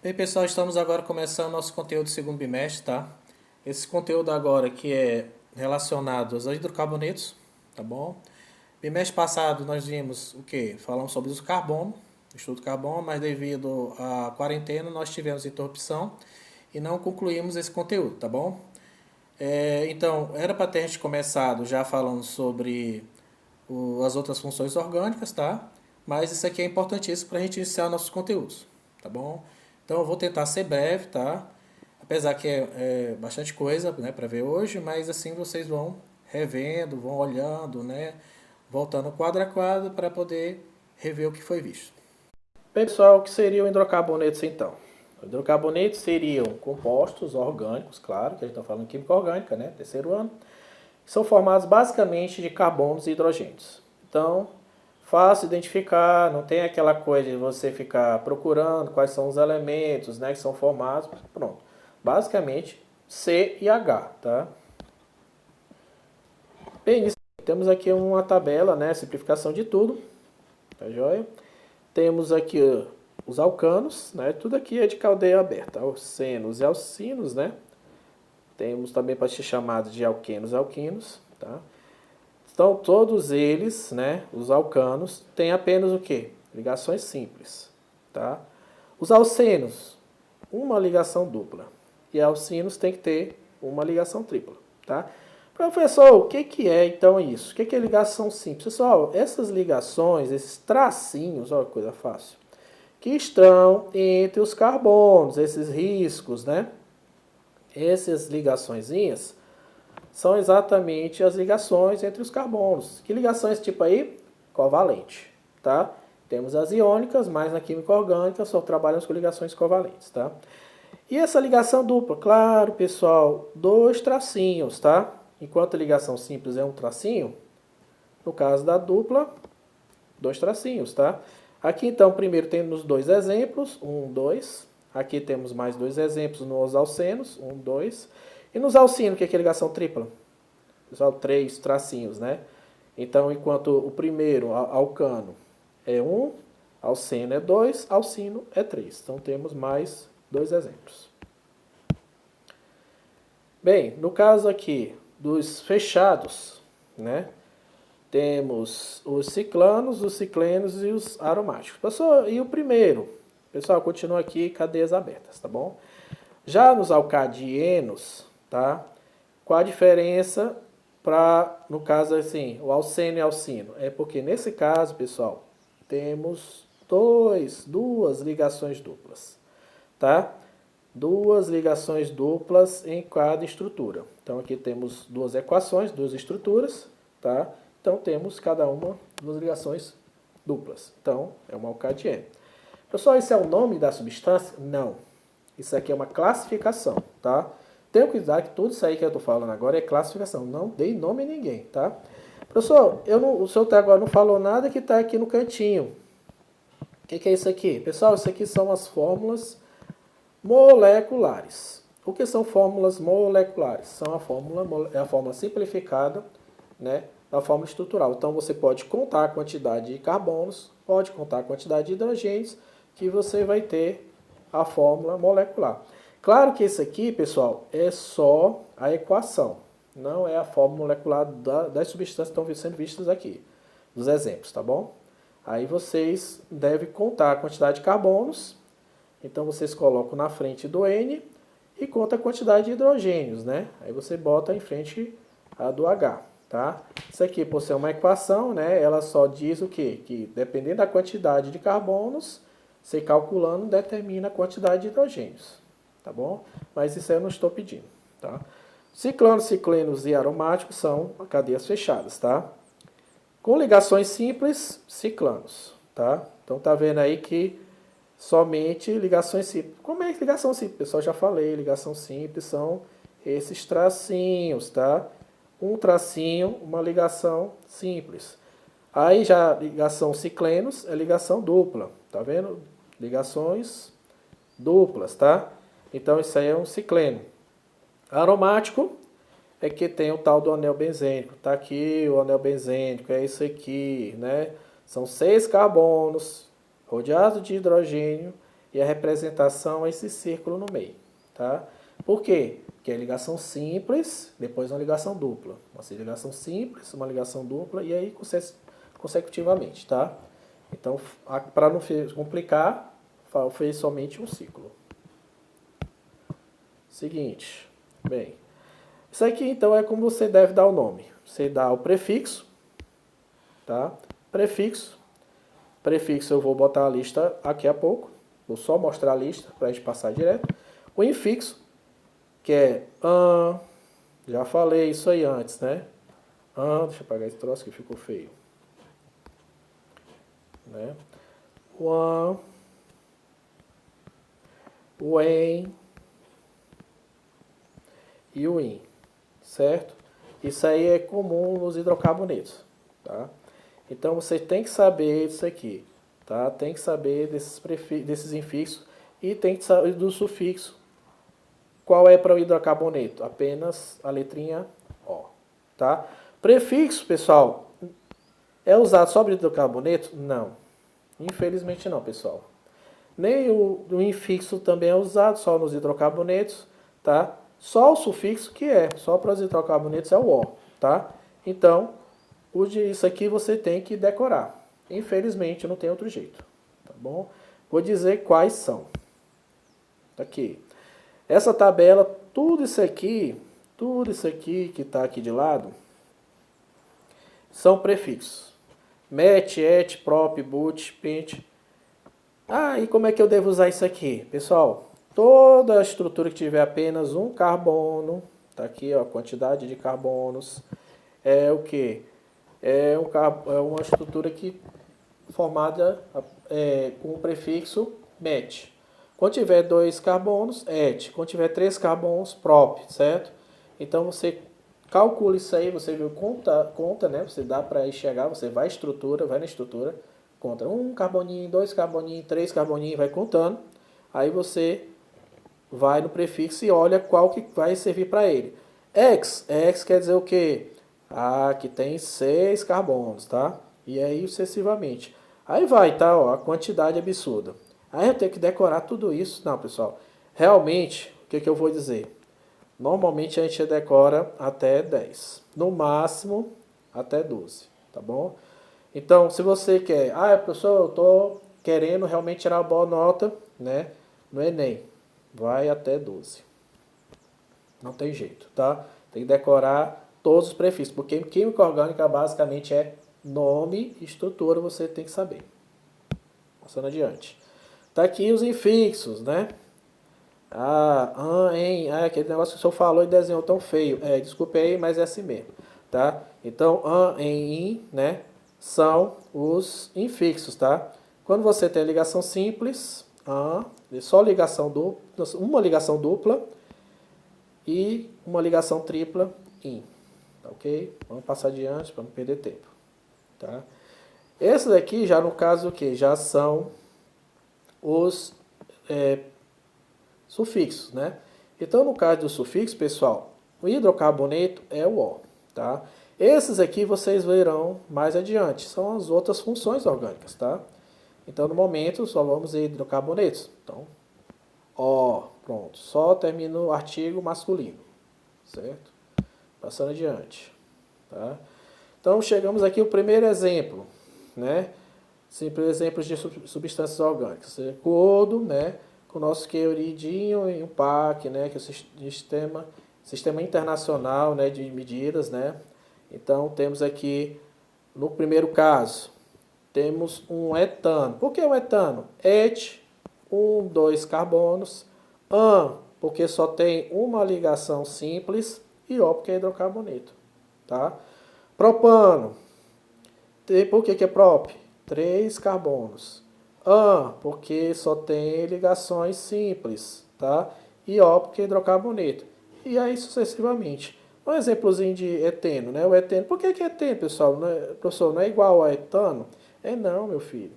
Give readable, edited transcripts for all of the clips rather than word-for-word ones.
Bem, pessoal, estamos agora começando nosso conteúdo do segundo bimestre, tá? Esse conteúdo agora que é relacionado aos hidrocarbonetos, tá bom? Bimestre passado nós vimos o quê? Falamos sobre os carbono, estudo do carbono, mas devido à quarentena nós tivemos interrupção e não concluímos esse conteúdo, tá bom? Então, era para ter a gente começado já falando sobre as outras funções orgânicas, tá? Mas isso aqui é importantíssimo para a gente iniciar nossos conteúdos, tá bom? Então eu vou tentar ser breve, tá? Apesar que é bastante coisa, né, para ver hoje, mas assim vocês vão revendo, vão olhando, né, voltando quadro a quadro para poder rever o que foi visto. Bem, pessoal, o que seriam hidrocarbonetos então? Hidrocarbonetos seriam compostos orgânicos, claro, que a gente está falando de química orgânica, né, terceiro ano, são formados basicamente de carbonos e hidrogênios. Então, fácil identificar, não tem aquela coisa de você ficar procurando quais são os elementos, né, que são formados. Pronto. Basicamente, C e H, tá? Bem, temos aqui uma tabela, né, simplificação de tudo, tá joia? Temos aqui os alcanos, né, tudo aqui é de cadeia aberta, alcenos e alcinos, né? Temos também para ser chamado de alquenos e alquinos, tá? Então, todos eles, né, os alcanos, têm apenas o quê? Ligações simples, tá? Os alcenos, uma ligação dupla. E alcinos tem que ter uma ligação tripla, tá? Professor, o que que é então isso? O que que é ligação simples? Pessoal, essas ligações, esses tracinhos, olha que coisa fácil, que estão entre os carbonos, esses riscos, né? Essas ligaçõezinhas são exatamente as ligações entre os carbonos. Que ligações tipo aí? Covalente, tá? Temos as iônicas, mas na química orgânica só trabalhamos com ligações covalentes, tá? E essa ligação dupla? Claro, pessoal, dois tracinhos, tá? Enquanto a ligação simples é um tracinho, no caso da dupla, dois tracinhos, tá? Aqui então, primeiro temos dois exemplos, um, dois. Aqui temos mais dois exemplos nos alcenos, um, dois. E nos alcinos, que é ligação tripla? Só três tracinhos, né? Então, enquanto o primeiro, alcano, é 1, alceno é 2, alcino é 3. Então, temos mais dois exemplos. Bem, no caso aqui dos fechados, né? Temos os ciclanos, os ciclenos e os aromáticos. Pessoal, e o primeiro? Pessoal, continua aqui, cadeias abertas, tá bom? Já nos alcadienos, tá? Qual a diferença para, no caso assim, o alceno e alcino? É porque nesse caso, pessoal, temos duas ligações duplas, tá? Duas ligações duplas em cada estrutura. Então aqui temos duas equações, duas estruturas, tá? Então temos cada uma duas ligações duplas. Então é uma alcadiene. Pessoal, isso é o nome da substância? Não. Isso aqui é uma classificação, tá? Tenha cuidado que tudo isso aí que eu estou falando agora é classificação. Não dei nome a ninguém, tá? Professor, o senhor até agora não falou nada que está aqui no cantinho. O que é isso aqui? Pessoal, isso aqui são as fórmulas moleculares. O que são fórmulas moleculares? São é a fórmula simplificada, né, da fórmula estrutural. Então você pode contar a quantidade de carbonos, pode contar a quantidade de hidrogênios, que você vai ter a fórmula molecular. Claro que isso aqui, pessoal, é só a equação, não é a fórmula molecular das substâncias que estão sendo vistas aqui, dos exemplos, tá bom? Aí vocês devem contar a quantidade de carbonos, então vocês colocam na frente do N e conta a quantidade de hidrogênios, né? Aí você bota em frente a do H, tá? Isso aqui, por ser uma equação, né? Ela só diz o quê? Que dependendo da quantidade de carbonos, você calculando determina a quantidade de hidrogênios, tá bom? Mas isso aí eu não estou pedindo, tá? Ciclanos, ciclenos e aromáticos são cadeias fechadas, tá? Com ligações simples, ciclanos, tá? Então tá vendo aí que somente ligações simples. Como é ligação simples? Pessoal, já falei, ligação simples são esses tracinhos, tá? Um tracinho, uma ligação simples. Aí já ligação ciclenos é ligação dupla, tá vendo? Ligações duplas, tá? Então isso aí é um cicleno. Aromático é que tem o tal do anel benzênico. Tá aqui o anel benzênico, é isso aqui, né? São 6 carbonos rodeados de hidrogênio e a representação é esse círculo no meio, tá? Por quê? Porque é ligação simples, depois uma ligação dupla. Uma ligação simples, uma ligação dupla e aí consecutivamente, tá? Então, para não complicar, fez somente um ciclo. Seguinte, bem, isso aqui então é como você deve dar o nome. Você dá o prefixo, tá? Prefixo eu vou botar a lista aqui a pouco. Vou só mostrar a lista para a gente passar direto. O infixo, que é já falei isso aí antes, né? Deixa eu apagar esse troço que ficou feio. Né? O em e o in, certo? Isso aí é comum nos hidrocarbonetos, tá? Então você tem que saber disso aqui, tá? Tem que saber desses infixos e tem que saber do sufixo. Qual é para o hidrocarboneto? Apenas a letrinha O, tá? Prefixo, pessoal, é usado só para hidrocarboneto? Não. Infelizmente não, pessoal. Nem o infixo também é usado só nos hidrocarbonetos, tá? Só o sufixo que é, só para os hidrocarbonetos é o O, tá? Então, isso aqui você tem que decorar. Infelizmente não tem outro jeito, tá bom? Vou dizer quais são. Aqui. Essa tabela, tudo isso aqui que está aqui de lado, são prefixos. Met, et, prop, but, pent. E como é que eu devo usar isso aqui? Pessoal, toda a estrutura que tiver apenas um carbono, tá aqui ó, a quantidade de carbonos, é o que? É uma estrutura formada com o prefixo met. Quando tiver 2 carbonos, et. Quando tiver 3 carbonos, prop, certo? Então você calcula isso aí, você viu, conta, né? Você dá para enxergar, você vai na estrutura, conta 1 carboninho, 2 carboninhos, 3 carboninhos, vai contando. Aí você vai no prefixo e olha qual que vai servir para ele. X quer dizer o quê? Que tem 6 carbonos, tá? E aí sucessivamente. Aí vai, tá? Ó, a quantidade absurda. Aí eu tenho que decorar tudo isso. Não, pessoal. Realmente, o que eu vou dizer? Normalmente a gente decora até 10. No máximo, até 12. Tá bom? Então, se você quer... professor, eu estou querendo realmente tirar uma boa nota, né? No Enem. Vai até 12. Não tem jeito, tá? Tem que decorar todos os prefixos. Porque química orgânica basicamente é nome e estrutura, você tem que saber. Passando adiante. Tá aqui os infixos, né? Em, aquele negócio que o senhor falou e desenhou tão feio. Desculpe aí, mas é assim mesmo, tá? Então, em, in, né? São os infixos, tá? Quando você tem ligação simples, só ligação dupla, uma ligação dupla e uma ligação tripla, in. Tá ok? Vamos passar adiante para não perder tempo, tá? Esses aqui já no caso o que? Já são os sufixos, né? Então, no caso do sufixo, pessoal, o hidrocarboneto é o O, tá? Esses aqui vocês verão mais adiante, são as outras funções orgânicas, tá? Então, no momento, só vamos ver hidrocarbonetos. Então, O, pronto. Só termina o artigo masculino, certo? Passando adiante, tá? Então, chegamos aqui ao primeiro exemplo, né? Simples exemplos de substâncias orgânicas. Codo, né? Com o nosso queridinho e o PAC, né? Que é o Sistema Internacional, né? De Medidas, né? Então, temos aqui, no primeiro caso, temos um etano. Por que o etano? Et, 2 carbonos. Porque só tem uma ligação simples. E O, porque é hidrocarboneto, tá? Propano. Por que é prop? 3 carbonos. Porque só tem ligações simples, tá? E O, porque é hidrocarboneto. E aí sucessivamente. Um exemplozinho de eteno, né? O eteno. Por que é eteno, pessoal? Professor, não é igual a etano? Não, meu filho.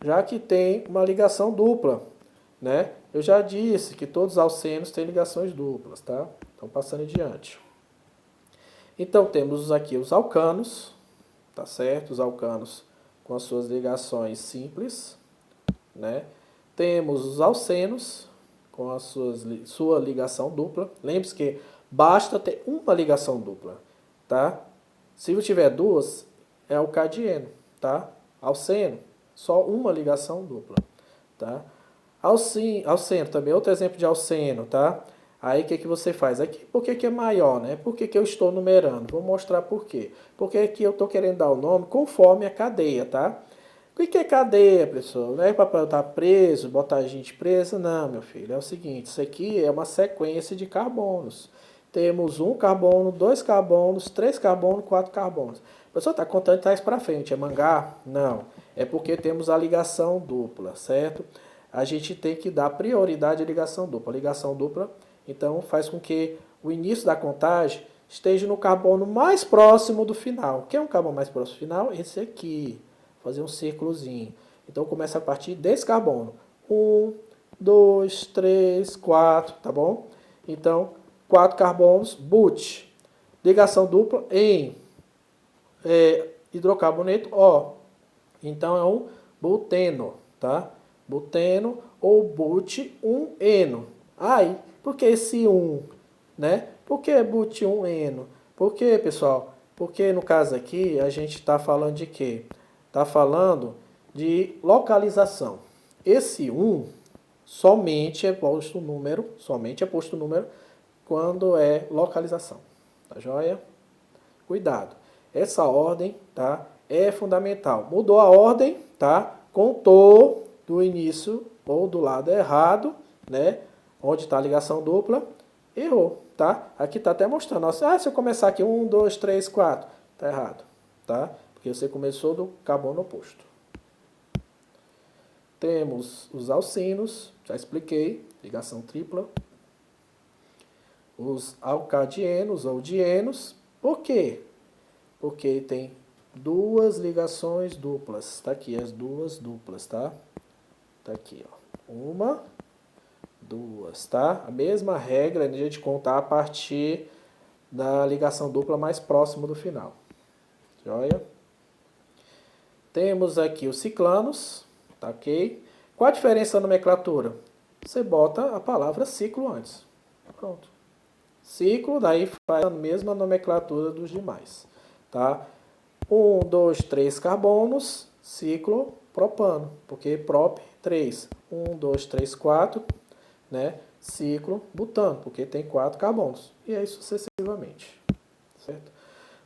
Já que tem uma ligação dupla, né? Eu já disse que todos os alcenos têm ligações duplas, tá? Então, passando adiante. Então, temos aqui os alcanos, tá certo? Os alcanos com as suas ligações simples, né? Temos os alcenos, com a sua ligação dupla. Lembre-se que basta ter uma ligação dupla, tá? Se você tiver duas, é alcadieno, tá? Alceno, só uma ligação dupla, tá? Alceno também, outro exemplo de alceno, tá? Aí o que você faz? Aqui, por que é maior, né? Por que eu estou numerando? Vou mostrar por quê. Porque aqui eu estou querendo dar o nome conforme a cadeia, tá? O que é cadeia, pessoal? Não é para estar preso, botar a gente presa, não, meu filho. É o seguinte, isso aqui é uma sequência de carbonos. Temos um carbono, dois carbonos, três carbonos, quatro carbonos. A pessoa está contando de trás para frente, é mangá? Não. É porque temos a ligação dupla, certo? A gente tem que dar prioridade à ligação dupla. A ligação dupla, então, faz com que o início da contagem esteja no carbono mais próximo do final. Quer um carbono mais próximo do final? Esse aqui. Fazer um círculozinho. Então, começa a partir desse carbono. 1, 2, 3, 4, tá bom? Então, 4 carbonos, but. Ligação dupla em hidrocarboneto O. Então, é um buteno, tá? Buteno ou but-1-eno. Aí, por que esse 1, né? Por que but-1-eno? Por que, pessoal? Porque, no caso aqui, a gente está falando de quê? Está falando de localização. Esse 1 somente é posto número quando é localização. Tá joia? Cuidado. Essa ordem, tá? É fundamental. Mudou a ordem, tá? Contou do início ou do lado errado, né? Onde está a ligação dupla, errou, tá? Aqui está até mostrando. Se eu começar aqui 1, 2, 3, 4, tá errado, tá? Porque você começou do carbono oposto. Temos os alcinos, já expliquei, ligação tripla. Os alcadienos ou dienos, por quê? Porque tem duas ligações duplas. Está aqui as duas duplas, tá? Tá aqui, ó. Uma, duas, tá? A mesma regra de a gente contar a partir da ligação dupla mais próximo do final. Joia? Temos aqui os ciclanos, tá ok? Qual a diferença da nomenclatura? Você bota a palavra ciclo antes. Pronto. Ciclo, daí faz a mesma nomenclatura dos demais, tá? 1, 2, 3 carbonos, ciclo propano, porque prop 3. 1, 2, 3, 4, né? Ciclo butano, porque tem 4 carbonos. E aí sucessivamente, certo?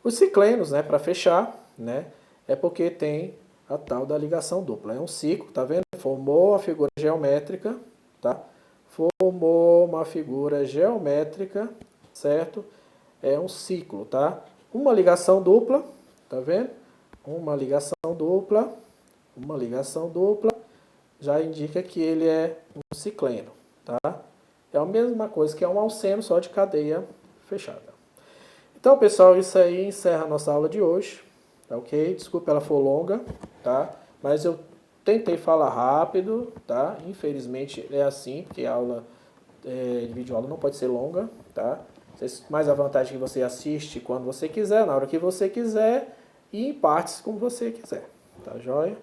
Os ciclenos, né, para fechar, né, é porque tem a tal da ligação dupla. É um ciclo, tá vendo? Formou a figura geométrica, tá? Formou uma figura geométrica, certo? É um ciclo, tá? Uma ligação dupla, tá vendo? Uma ligação dupla, já indica que ele é um cicleno, tá? É a mesma coisa que é um alceno, só de cadeia fechada. Então, pessoal, isso aí encerra a nossa aula de hoje, tá ok? Desculpa, ela foi longa, tá? Mas eu tentei falar rápido, tá? Infelizmente é assim, porque a aula de videoaula não pode ser longa, tá? Mais a vantagem que você assiste quando você quiser, na hora que você quiser e em partes como você quiser, tá joia?